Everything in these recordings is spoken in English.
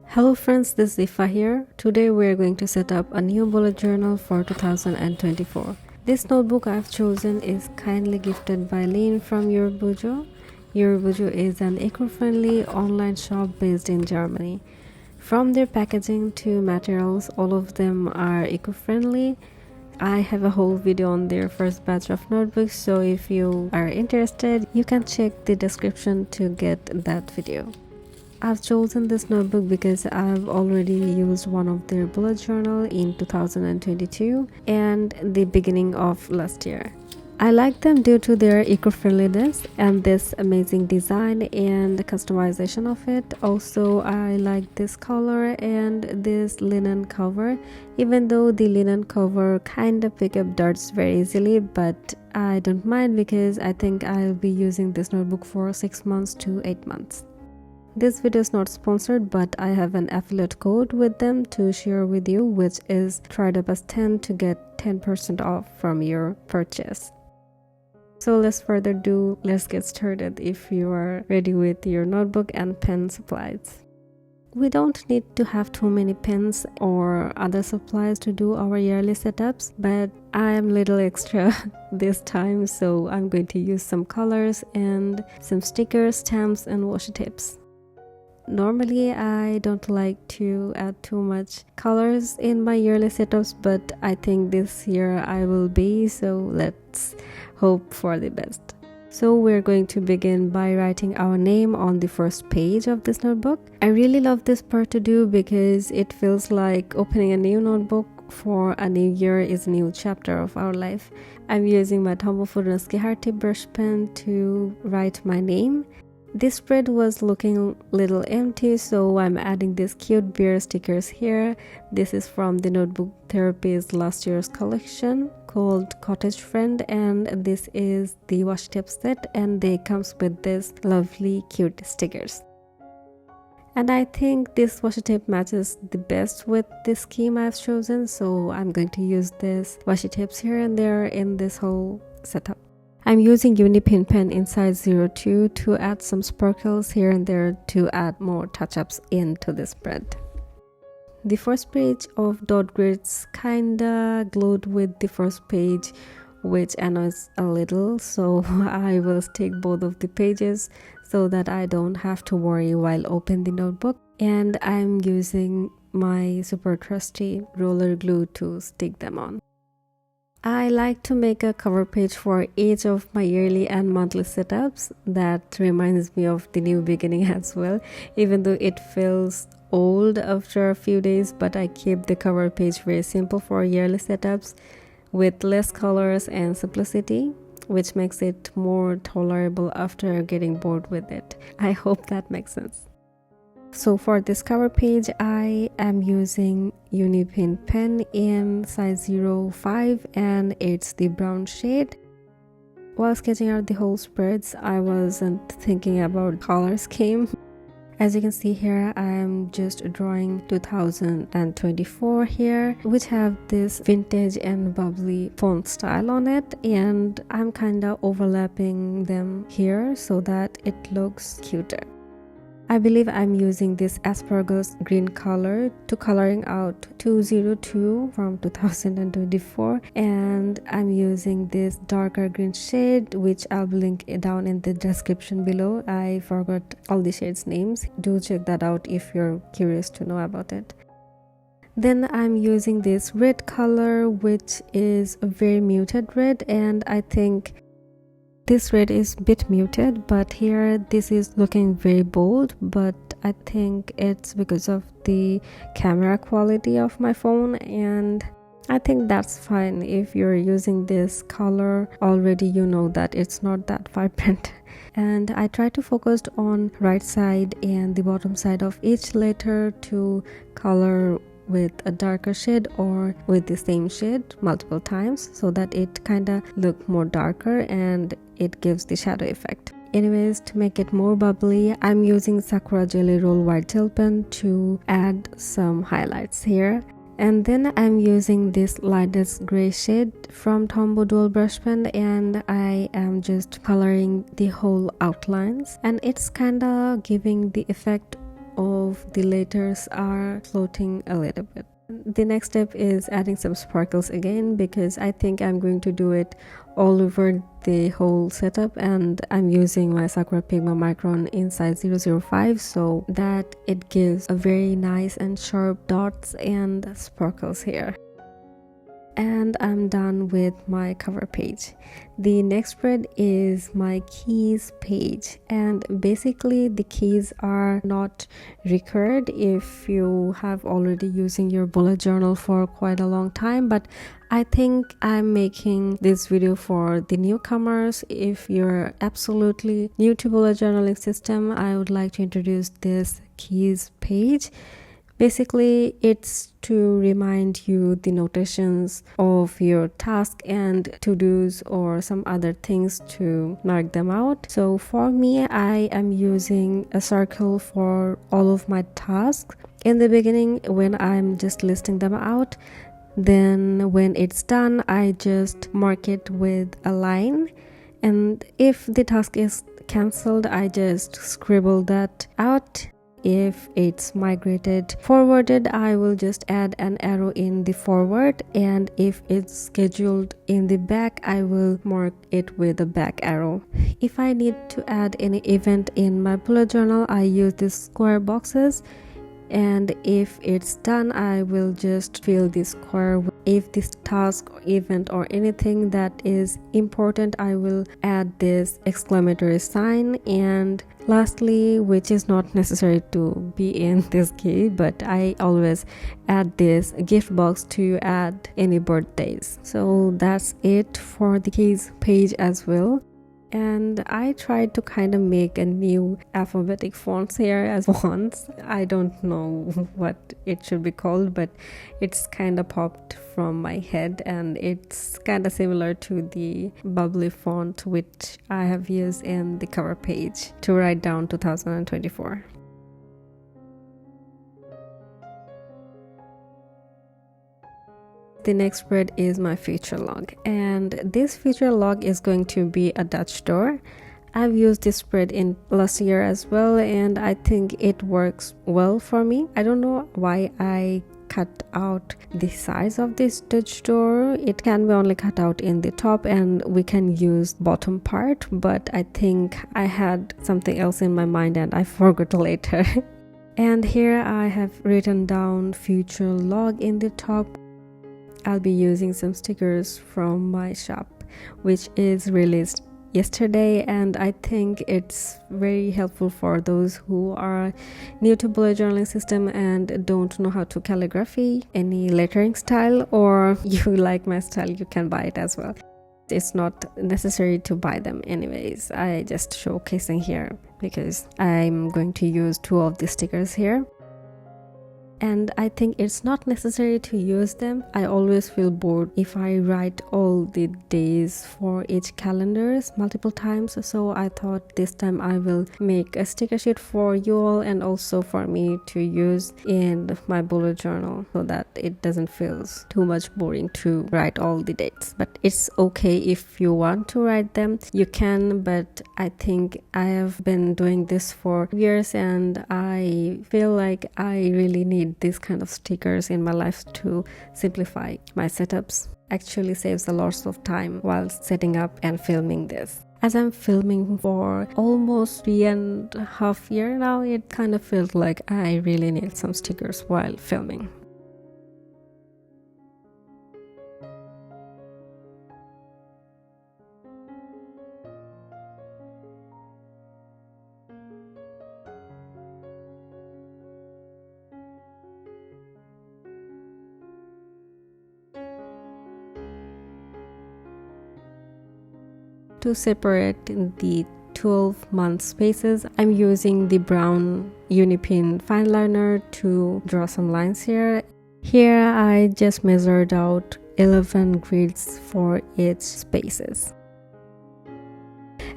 Hello friends, this is Ifa here. Today we are going to set up a new bullet journal for 2024. This notebook I've chosen is kindly gifted by Lynn from Your Bujo. Your Bujo is an eco-friendly online shop based in Germany. From their packaging to materials, all of them are eco-friendly. I have a whole video on their first batch of notebooks, so if you are interested, you can check the description to get that video. I've chosen this notebook because I've already used one of their bullet journal in 2022 and the beginning of last year. I like them due to their eco-friendliness and this amazing design and customization of it. Also, I like this color and this linen cover, even though the linen cover kind of pick up darts very easily, but I don't mind because I think I'll be using this notebook for 6 months to 8 months. This video is not sponsored, but I have an affiliate code with them to share with you, which is TriedUp10 to get 10% off from your purchase. So let's further ado, let's get started if you are ready with your notebook and pen supplies. We don't need to have too many pens or other supplies to do our yearly setups, but I am little extra this time, so I'm going to use some colors and some stickers, stamps and washi tapes. Normally, I don't like to add too much colors in my yearly setups, but I think this year I will be, so let's hope for the best. So we're going to begin by writing our name on the first page of this notebook. I really love this part to do because it feels like opening a new notebook for a new year is a new chapter of our life. I'm using my Tombow Fudonosuke Heart Tip brush pen to write my name. This spread was looking little empty, so I'm adding these cute bear stickers here. This is from the Notebook Therapy's last year's collection called Cottage Friend, and this is the washi tape set, and they comes with this lovely cute stickers. And I think this washi tape matches the best with the scheme I've chosen, so I'm going to use this washi tapes here and there in this whole setup. I'm using Unipin pen in size 02 to add some sparkles here and there to add more touch-ups into the spread. The first page of dot grids kinda glowed with the first page, which annoys a little, so I will stick both of the pages so that I don't have to worry while opening the notebook. And I'm using my super trusty roller glue to stick them on. I like to make a cover page for each of my yearly and monthly setups. That reminds me of the new beginning as well, even though it feels old after a few days, but I keep the cover page very simple for yearly setups with less colors and simplicity, which makes it more tolerable after getting bored with it. I hope that makes sense. So for this cover page, I am using Unipin pen in size 05 and it's the brown shade. While sketching out the whole spreads, I wasn't thinking about color scheme. As you can see here, I am just drawing 2024 here, which have this vintage and bubbly font style on it, and I'm kind of overlapping them here so that it looks cuter. I believe I'm using this asparagus green color to coloring out 202 from 2024, and I'm using this darker green shade, which I'll link down in the description below. I forgot all the shades names. Do check that out if you're curious to know about it. Then I'm using this red color, which is a very muted red, and I think this red is a bit muted, but here this is looking very bold, but I think it's because of the camera quality of my phone, and I think that's fine. If you're using this color already, you know that it's not that vibrant. And I try to focus on right side and the bottom side of each letter to color with a darker shade or with the same shade multiple times so that it kind of look more darker and it gives the shadow effect. Anyways, to make it more bubbly, I'm using Sakura Jelly Roll white gel pen to add some highlights here. And then I'm using this lightest gray shade from Tombow Dual Brush Pen, and I am just coloring the whole outlines, and it's kinda giving the effect of of the letters are floating a little bit. The next step is adding some sparkles again, because I think I'm going to do it all over the whole setup, and I'm using my Sakura Pigma Micron in size 005 so that it gives a very nice and sharp dots and sparkles here. And I'm done with my cover page. The next spread is my keys page, and basically the keys are not recurred if you have already using your bullet journal for quite a long time, but I think I'm making this video for the newcomers. If you're absolutely new to bullet journaling system, I would like to introduce this keys page. Basically, it's to remind you the notations of your task and to-dos or some other things to mark them out. So for me, I am using a circle for all of my tasks in the beginning when I'm just listing them out. Then when it's done, I just mark it with a line, and if the task is cancelled, I just scribble that out. If it's migrated forwarded, I will just add an arrow in the forward, and if it's scheduled in the back, I will mark it with a back arrow. If I need to add any event in my bullet journal, I use these square boxes, and if it's done, I will just fill the square. If this task or event or anything that is important, I will add this exclamatory sign. And lastly, which is not necessary to be in this key, but I always add this gift box to add any birthdays. So that's it for the keys page as well. And I tried to kind of make a new alphabetic fonts here as once. I don't know what it should be called, but it's kind of popped from my head, and it's kind of similar to the bubbly font which I have used in the cover page to write down 2024. The next spread is my future log, and this future log is going to be a Dutch door. I've used this spread in last year as well, and I think it works well for me. I don't know why I cut out the size of this Dutch door. It can be only cut out in the top, and we can use bottom part, but I think I had something else in my mind and I forgot later. And here I have written down future log in the top. I'll be using some stickers from my shop, which is released yesterday, and I think it's very helpful for those who are new to bullet journaling system and don't know how to calligraphy any lettering style, or you like my style, you can buy it as well. It's not necessary to buy them anyways. I just showcasing here because I'm going to use 2 of the stickers here. And I think it's not necessary to use them. I always feel bored if I write all the days for each calendars multiple times, so I thought this time I will make a sticker sheet for you all and also for me to use in my bullet journal so that it doesn't feel too much boring to write all the dates. But it's okay if you want to write them, you can, but I think I have been doing this for years and I feel like I really need these kind of stickers in my life to simplify my setups. Actually saves a lot of time while setting up and filming this. As I'm filming for almost 3.5 years now, it kind of feels like I really need some stickers while filming. To separate the 12-month spaces, I'm using the brown Unipin fine liner to draw some lines here. Here I just measured out 11 grids for each spaces.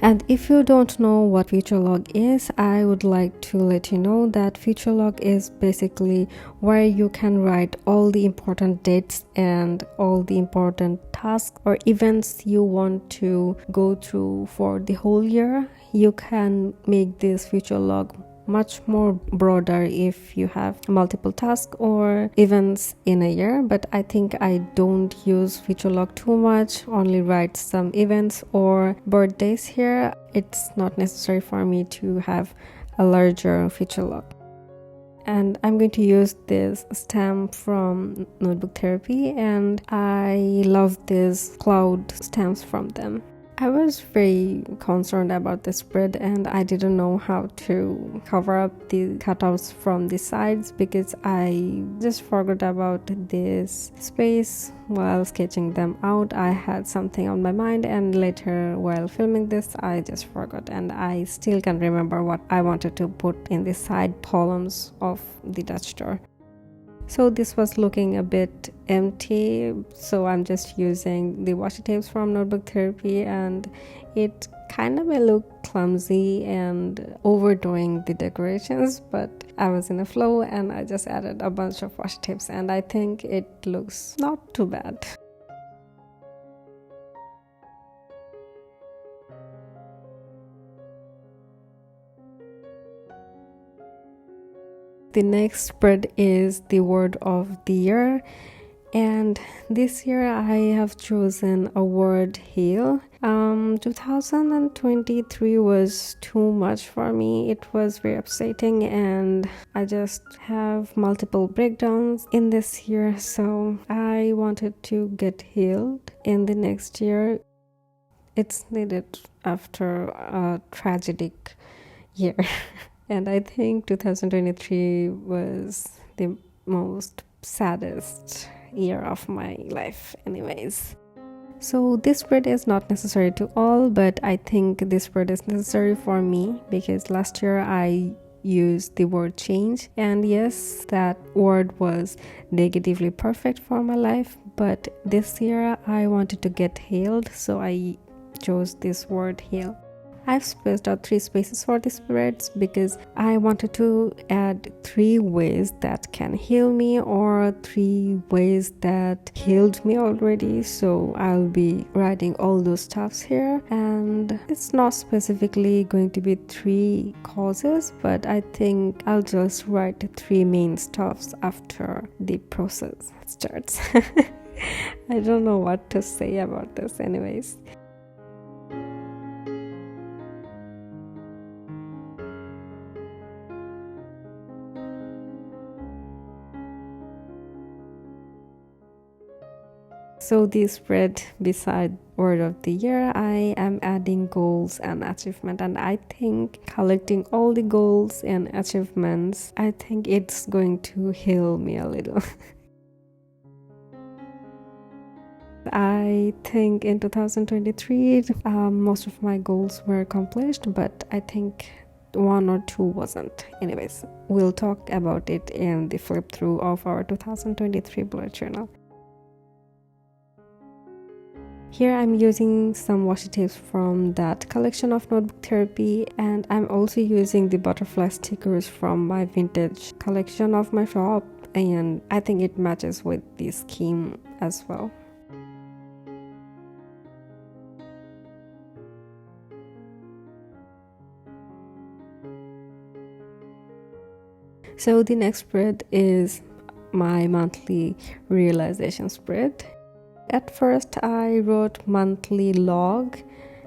And if you don't know what future log is, I would like to let you know that future log is basically where you can write all the important dates and all the important tasks or events you want to go through for the whole year. You can make this future log much more broader if you have multiple tasks or events in a year, but I think I don't use feature log too much, only write some events or birthdays here. It's not necessary for me to have a larger feature log. And I'm going to use this stamp from Notebook Therapy, and I love these cloud stamps from them. I was very concerned about the spread, and I didn't know how to cover up the cutouts from the sides because I just forgot about this space while sketching them out. I had something on my mind, and later while filming this I just forgot, and I still can't remember what I wanted to put in the side columns of the Dutch door. So this was looking a bit empty, so I'm just using the washi tapes from Notebook Therapy, and it kind of may look clumsy and overdoing the decorations, but I was in a flow and I just added a bunch of washi tapes, and I think it looks not too bad. The next spread is the word of the year, and this year I have chosen a word heal. 2023 was too much for me. It was very upsetting, and I just have multiple breakdowns in this year, so I wanted to get healed in the next year. It's needed after a tragic year. And I think 2023 was the most saddest year of my life anyways. So this spread is not necessary to all, but I think this spread is necessary for me because last year I used the word change, and yes, that word was negatively perfect for my life, but this year I wanted to get healed, so I chose this word heal. I've spaced out 3 spaces for the spreads because I wanted to add 3 ways that can heal me or 3 ways that healed me already. So I'll be writing all those stuffs here, and it's not specifically going to be 3 causes, but I think I'll just write 3 main stuffs after the process starts. I don't know what to say about this anyways. So this spread beside word of the year, I am adding goals and achievement, and I think collecting all the goals and achievements, I think it's going to heal me a little. I think in 2023 most of my goals were accomplished, but I think 1 or 2 wasn't. Anyways, we'll talk about it in the flip through of our 2023 bullet journal. Here I'm using some washi tapes from that collection of Notebook Therapy, and I'm also using the butterfly stickers from my vintage collection of my shop, and I think it matches with the scheme as well. So the next spread is my monthly realization spread. At first I wrote monthly log.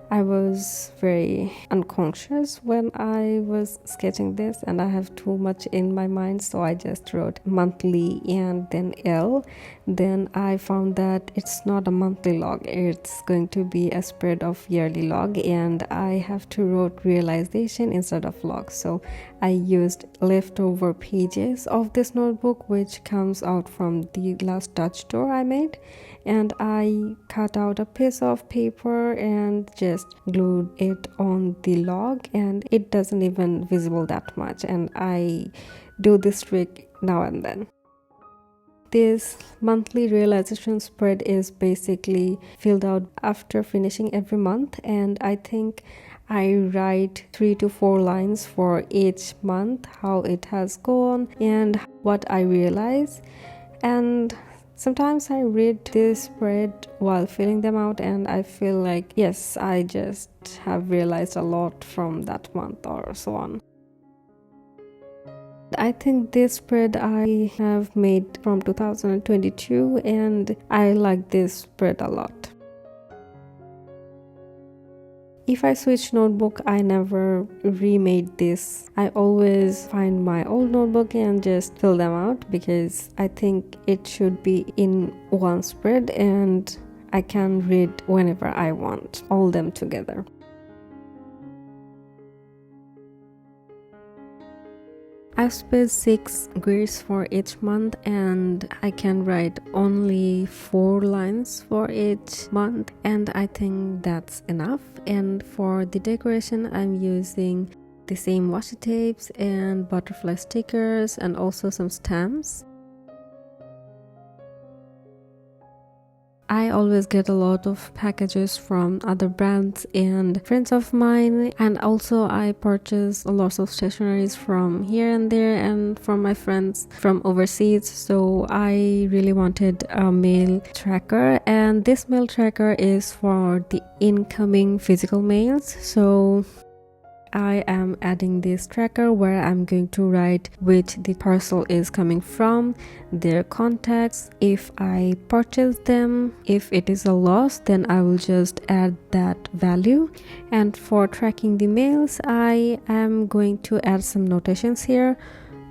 I was very unconscious when I was sketching this, and I have too much in my mind, so I just wrote monthly and then L. Then I found that it's not a monthly log, it's going to be a spread of yearly log, and I have to write realization instead of log. So I used leftover pages of this notebook, which comes out from the last Dutch door I made, and I cut out a piece of paper and just glued it on the log, and it doesn't even visible that much, and I do this trick now and then. This monthly realization spread is basically filled out after finishing every month, and I think I write 3 to 4 lines for each month, how it has gone and what I realize. And sometimes I read this spread while filling them out, and I feel like, yes, I just have realized a lot from that month or so on. I think this spread I have made from 2022 and I like this spread a lot. If I switch notebook, I never remade this. I always find my old notebook and just fill them out because I think it should be in one spread and I can read whenever I want, all them together. I've spaced 6 grids for each month and I can write only 4 lines for each month, and I think that's enough. And for the decoration, I'm using the same washi tapes and butterfly stickers and also some stamps. I always get a lot of packages from other brands and friends of mine, and also I purchase a lot of stationeries from here and there and from my friends from overseas. So I really wanted a mail tracker, and this mail tracker is for the incoming physical mails. So I am adding this tracker where I'm going to write which the parcel is coming from, their contacts, if I purchase them. If it is a loss, then I will just add that value. And for tracking the mails, I am going to add some notations here.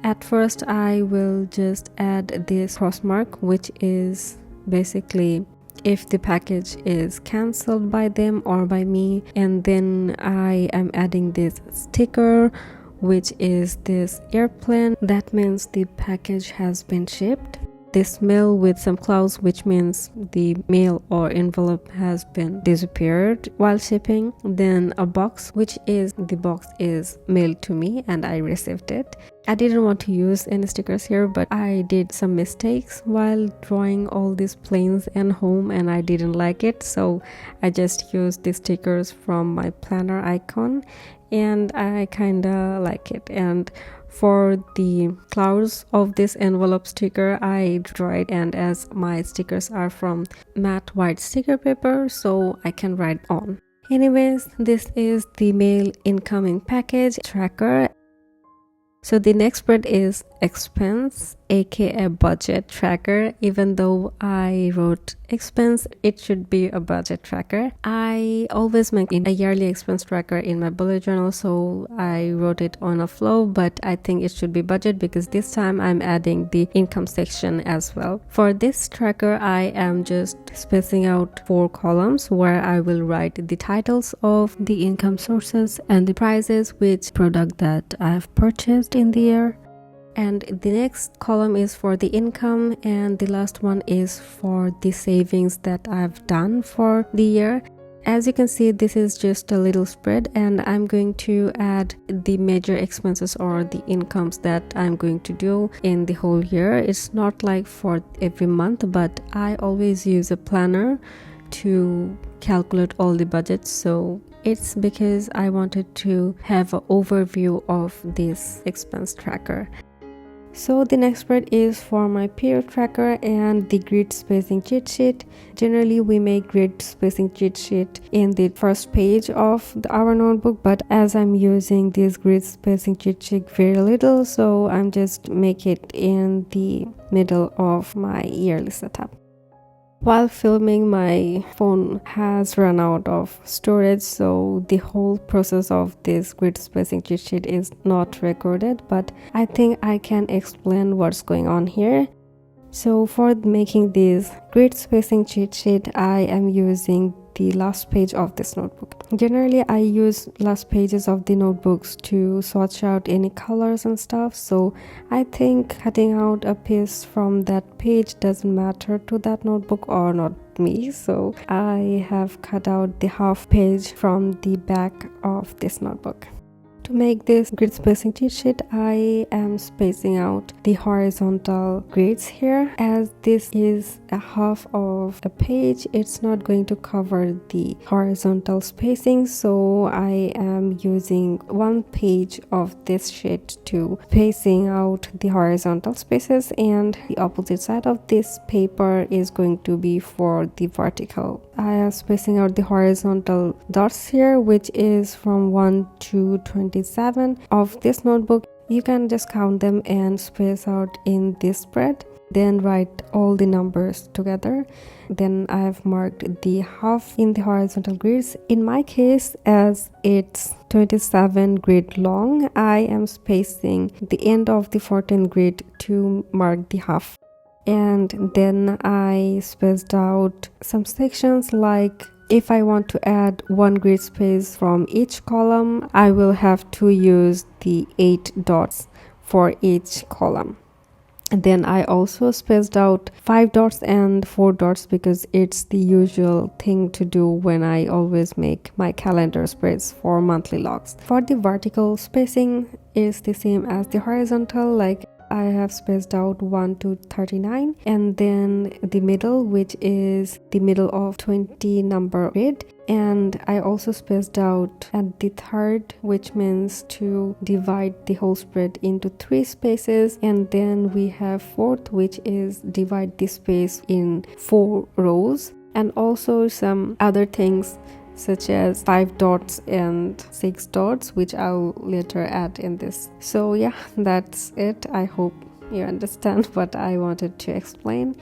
At first, I will just add this cross mark, which is basically if the package is cancelled by them or by me, and then I am adding this sticker, which is this airplane. That means the package has been shipped. This mail with some clouds, which means the mail or envelope has been disappeared while shipping. Then a box, which is the box is mailed to me and I received it. I didn't want to use any stickers here, but I did some mistakes while drawing all these planes and home and I didn't like it, so I just used the stickers from my planner icon and I kinda like it. And for the clouds of this envelope sticker, I draw it, and as my stickers are from matte white sticker paper, so I can write on. Anyways, this is the mail incoming package tracker. So the next spread is expense, aka budget tracker. Even though I wrote expense, it should be a budget tracker. I always make a yearly expense tracker in my bullet journal, so I wrote it on a flow, but I think it should be budget because this time I'm adding the income section as well. For this tracker, I am just spacing out 4 columns where I will write the titles of the income sources and the prices, which product that I've purchased in the year. And the next column is for the income, and the last one is for the savings that I've done for the year. As you can see, this is just a little spread, and I'm going to add the major expenses or the incomes that I'm going to do in the whole year. It's not like for every month, but I always use a planner to calculate all the budgets, so it's because I wanted to have an overview of this expense tracker. So the next spread is for my period tracker and the grid spacing cheat sheet. Generally we make grid spacing cheat sheet in the first page of our notebook, but as I'm using this grid spacing cheat sheet very little, so I'm just make it in the middle of my yearly setup. While filming, my phone has run out of storage, so the whole process of this grid spacing cheat sheet is not recorded, but I think I can explain what's going on here. So for making this grid spacing cheat sheet, I am using the last page of this notebook. Generally, I use last pages of the notebooks to swatch out any colors and stuff, so I think cutting out a piece from that page doesn't matter to that notebook or not me, so I have cut out the half page from the back of this notebook. To make this grid spacing cheat sheet, I am spacing out the horizontal grids here. As this is a half of a page, it's not going to cover the horizontal spacing, so I am using 1 page of this sheet to spacing out the horizontal spaces, and the opposite side of this paper is going to be for the vertical. I am spacing out the horizontal dots here, which is from 1 to 27 of this notebook. You can just count them and space out in this spread, then write all the numbers together. Then I have marked the half in the horizontal grids. In my case, as it's 27 grid long, I am spacing the end of the 14 grid to mark the half. And then I spaced out some sections, like if I want to add 1 grid space from each column, I will have to use the 8 dots for each column. And then I also spaced out 5 dots and 4 dots because it's the usual thing to do when I always make my calendar spreads for monthly logs. For the vertical spacing is the same as the horizontal, like I have spaced out 1 to 39, and then the middle, which is the middle of 20 number grid. And I also spaced out at the third, which means to divide the whole spread into 3 spaces. And then we have fourth, which is divide the space in 4 rows. And also some other things such as 5 dots and 6 dots, which I'll later add in this. So yeah, that's it. I hope you understand what I wanted to explain.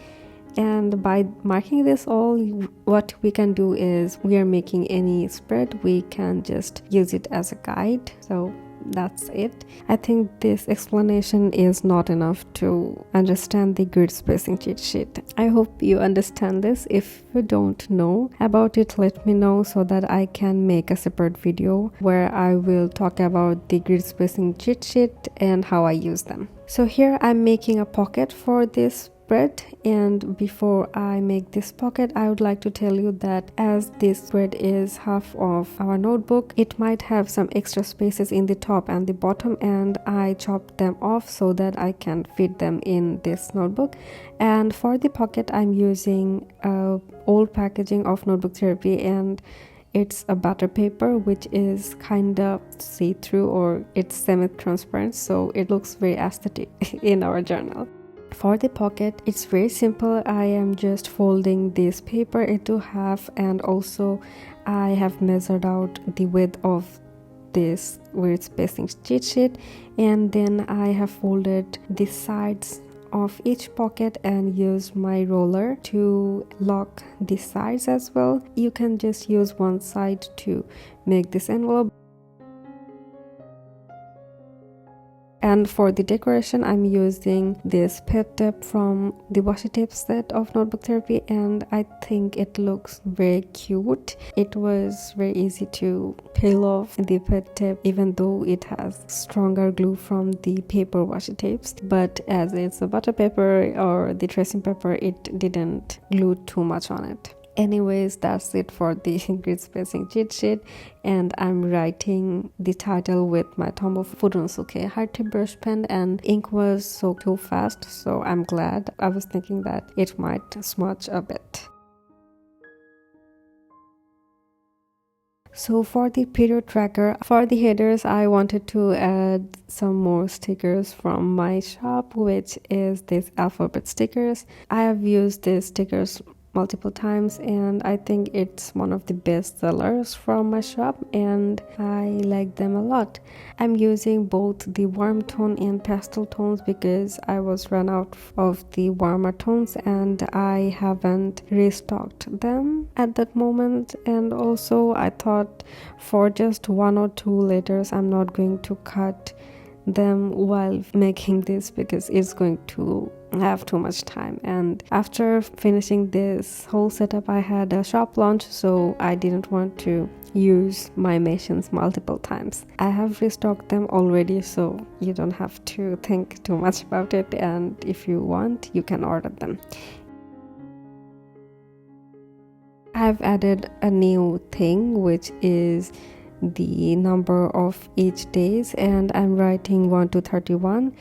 And by marking this all, what we can do is, we are making any spread, we can just use it as a guide. So that's it. I think this explanation is not enough to understand the grid spacing cheat sheet. I hope you understand this. If you don't know about it, let me know so that I can make a separate video where I will talk about the grid spacing cheat sheet and how I use them. So here I'm making a pocket for this spread, and before I make this pocket, I would like to tell you that as this spread is half of our notebook, it might have some extra spaces in the top and the bottom, and I chopped them off so that I can fit them in this notebook. And for the pocket, I'm using old packaging of Notebook Therapy, and it's a butter paper which is kind of see-through, or it's semi-transparent, so it looks very aesthetic in our journal. For the pocket, it's very simple. I am just folding this paper into half, and also I have measured out the width of this grid spacing cheat sheet, and then I have folded the sides of each pocket and use my roller to lock the sides as well. You can just use one side to make this envelope. And for the decoration, I'm using this pet tape from the washi tape set of Notebook Therapy, and I think it looks very cute. It was very easy to peel off the pet tape, even though it has stronger glue from the paper washi tapes. But as it's a butter paper or the tracing paper, it didn't glue too much on it. Anyways, that's it for the grid spacing cheat sheet, and I'm writing the title with my Tombow Furonsuke hard tip brush pen, and ink was so too fast, so I'm glad. I was thinking that it might smudge a bit. So for the period tracker, for the headers, I wanted to add some more stickers from my shop, which is these alphabet stickers. I have used these stickers multiple times, and I think it's one of the best sellers from my shop, and I like them a lot. I'm using both the warm tone and pastel tones because I was run out of the warmer tones and I haven't restocked them at that moment. And also I thought for just 1 or 2 letters I'm not going to cut them while making this because it's going to have too much time. And after finishing this whole setup, I had a shop launch, so I didn't want to use my machines multiple times. I have restocked them already, so you don't have to think too much about it, and if you want, you can order them. I've added a new thing, which is the number of each days, and I'm writing 1 to 31.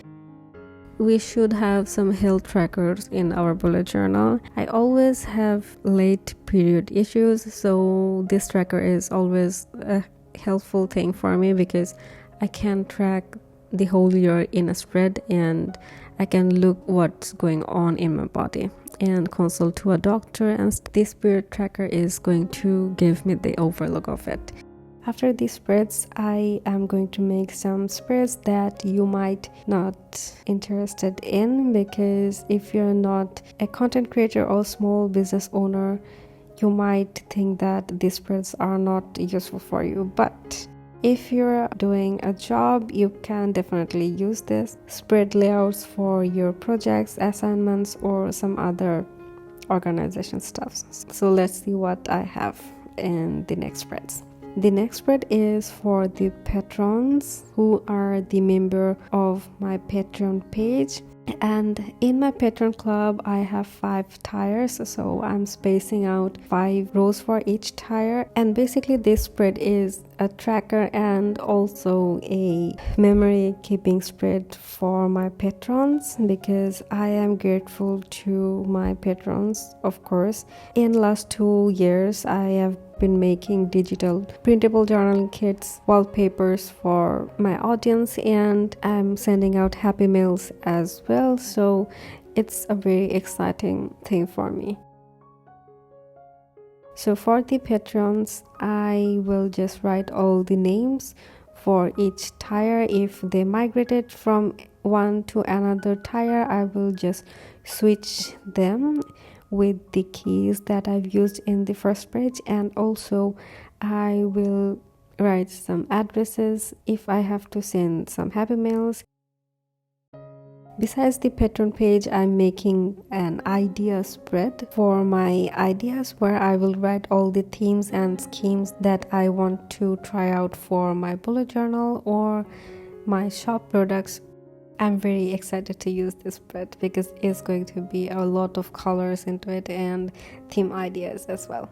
We should have some health trackers in our bullet journal. I always have late period issues, so this tracker is always a helpful thing for me because I can track the whole year in a spread, and I can look what's going on in my body and consult to a doctor, and this period tracker is going to give me the overlook of it. After these spreads, I am going to make some spreads that you might not interested in, because if you're not a content creator or small business owner, you might think that these spreads are not useful for you. But if you're doing a job, you can definitely use this spread layouts for your projects, assignments, or some other organization stuff. So let's see what I have in the next spreads. The next spread is for the patrons who are the member of my Patreon page. And in my Patreon club, I have 5 tires, so I'm spacing out 5 rows for each tire. And basically this spread is a tracker and also a memory keeping spread for my patrons, because I am grateful to my patrons. Of course, in last 2 years I have been making digital printable journaling kits, wallpapers for my audience, and I'm sending out happy mails as well, so it's a very exciting thing for me. So for the patrons, I will just write all the names for each tire. If they migrated from one to another tire, I will just switch them with the keys that I've used in the first page, and also I will write some addresses if I have to send some happy mails. Besides the Patreon page, I'm making an idea spread for my ideas, where I will write all the themes and schemes that I want to try out for my bullet journal or my shop products. I'm very excited to use this spread because it's going to be a lot of colors into it and theme ideas as well.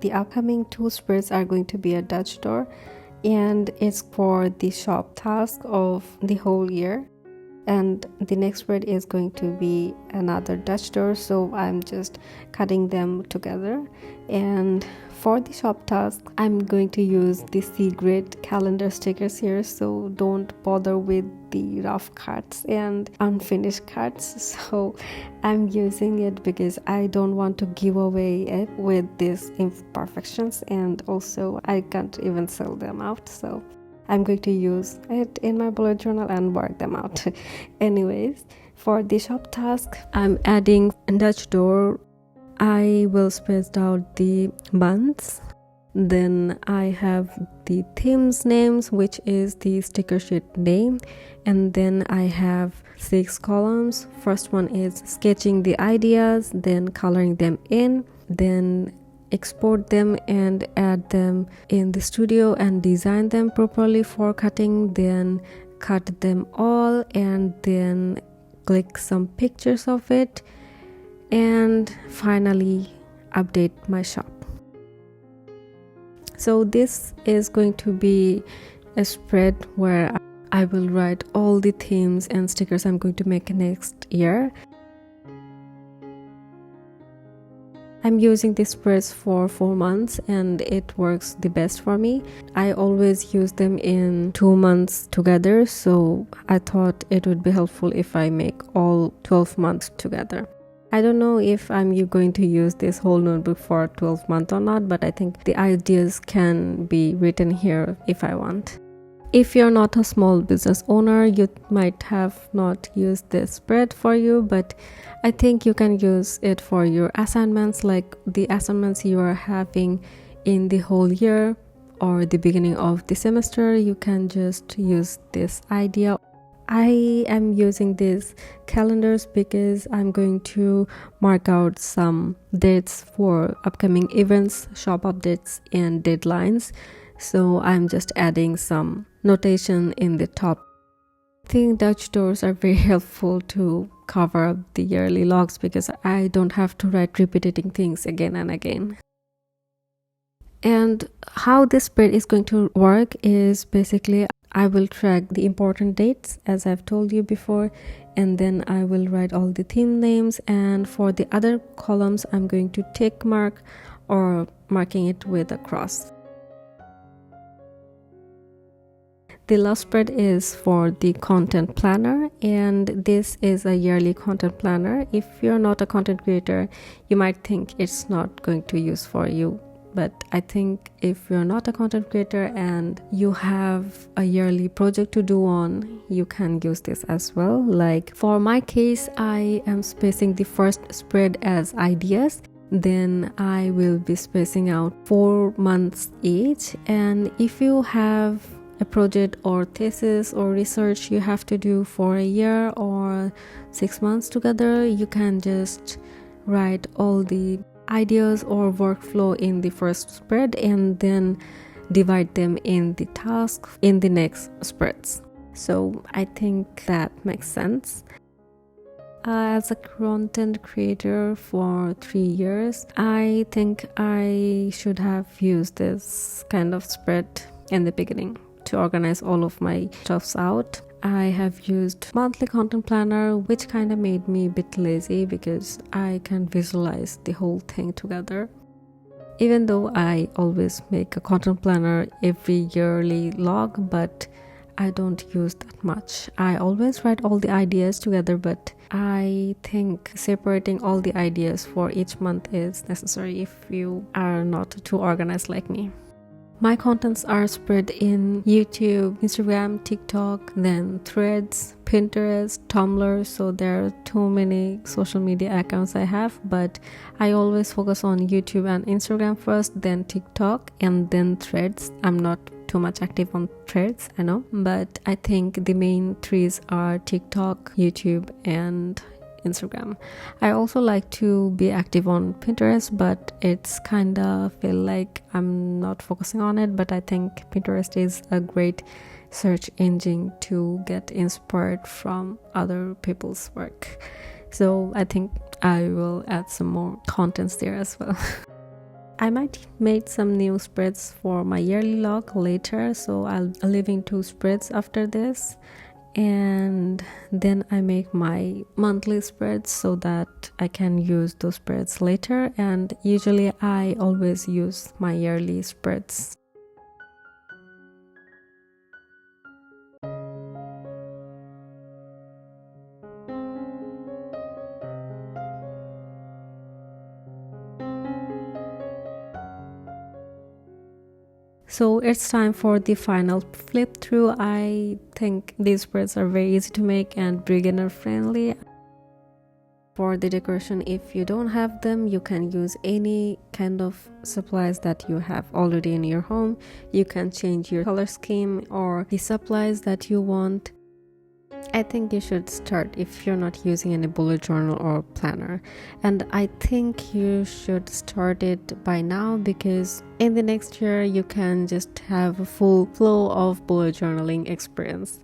The upcoming 2 spreads are going to be a Dutch door, and it's for the shop task of the whole year. And the next spread is going to be another Dutch door, so I'm just cutting them together. And for the shop task, I'm going to use the C-grade calendar stickers here, so don't bother with the rough cuts and unfinished cuts. So I'm using it because I don't want to give away it with these imperfections, and also I can't even sell them out, so I'm going to use it in my bullet journal and work them out. Anyways, for the shop task, I'm adding Dutch door. I will space out the months. Then I have the themes names, which is the sticker sheet name. And then I have 6 columns. First one is sketching the ideas, then coloring them in, then export them and add them in the studio and design them properly for cutting, then cut them all and then click some pictures of it, and finally update my shop. So this is going to be a spread where I will write all the themes and stickers I'm going to make next year. I'm using these spreads for 4 months and it works the best for me. I always use them in 2 months together, so I thought it would be helpful if I make all 12 months together. I don't know if I'm going to use this whole notebook for 12 months or not, but I think the ideas can be written here if I want. If you're not a small business owner, you might have not used this spread for you, but I think you can use it for your assignments, like the assignments you are having in the whole year or the beginning of the semester. You can just use this idea. I am using these calendars because I'm going to mark out some dates for upcoming events, shop updates, and deadlines. So I'm just adding some notation in the top. I think Dutch doors are very helpful to cover up the yearly logs because I don't have to write repeating things again and again. And how this spread is going to work is basically I will track the important dates as I've told you before, and then I will write all the theme names, and for the other columns I'm going to tick mark or marking it with a cross. The last spread is for the content planner, and this is a yearly content planner. If you're not a content creator, you might think it's not going to use for you, But I think if you're not a content creator and you have a yearly project to do on, you can use this as well. Like for my case, I am spacing the first spread as ideas, then I will be spacing out 4 months each. And if you have a project or thesis or research you have to do for a year or 6 months together, you can just write all the ideas or workflow in the first spread and then divide them in the tasks in the next spreads. So I think that makes sense. As a content creator for 3 years, I think I should have used this kind of spread in the beginning to organize all of my stuffs out. I have used monthly content planner, which kind of made me a bit lazy because I can visualize the whole thing together. Even though I always make a content planner every yearly log, but I don't use that much. I always write all the ideas together, but I think separating all the ideas for each month is necessary if you are not too organized like me. My contents are spread in YouTube, Instagram, TikTok, then Threads, Pinterest, Tumblr. So there are too many social media accounts I have, but I always focus on YouTube and Instagram first, then TikTok, and then Threads. I'm not too much active on Threads, I know, but I think the main threes are TikTok, YouTube, and Instagram. I also like to be active on Pinterest, but it's kind of feel like I'm not focusing on it. But I think Pinterest is a great search engine to get inspired from other people's work. So I think I will add some more contents there as well. I might make some new spreads for my yearly log later, so I'll live in 2 spreads after this. And then I make my monthly spreads so that I can use those spreads later, and usually I always use my yearly spreads. So it's time for the final flip through. I think these spreads are very easy to make and beginner friendly. For the decoration, if you don't have them, you can use any kind of supplies that you have already in your home. You can change your color scheme or the supplies that you want. I think you should start if you're not using any bullet journal or planner, and I think you should start it by now, because in the next year you can just have a full flow of bullet journaling experience.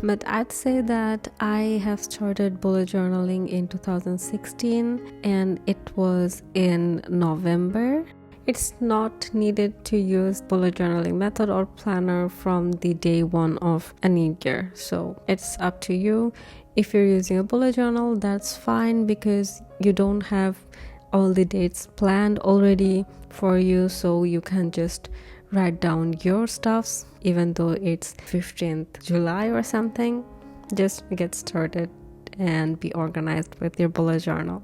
But I'd say that I have started bullet journaling in 2016 and it was in November. It's not needed to use bullet journaling method or planner from the day 1 of a new year. So it's up to you. If you're using a bullet journal, that's fine because you don't have all the dates planned already for you. So you can just write down your stuffs, even though it's 15th July or something. Just get started and be organized with your bullet journal.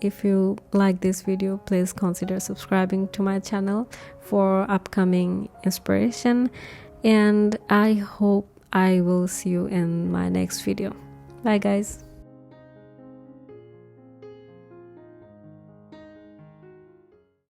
If you like this video, please consider subscribing to my channel for upcoming inspiration, and I hope I will see you in my next video. Bye guys.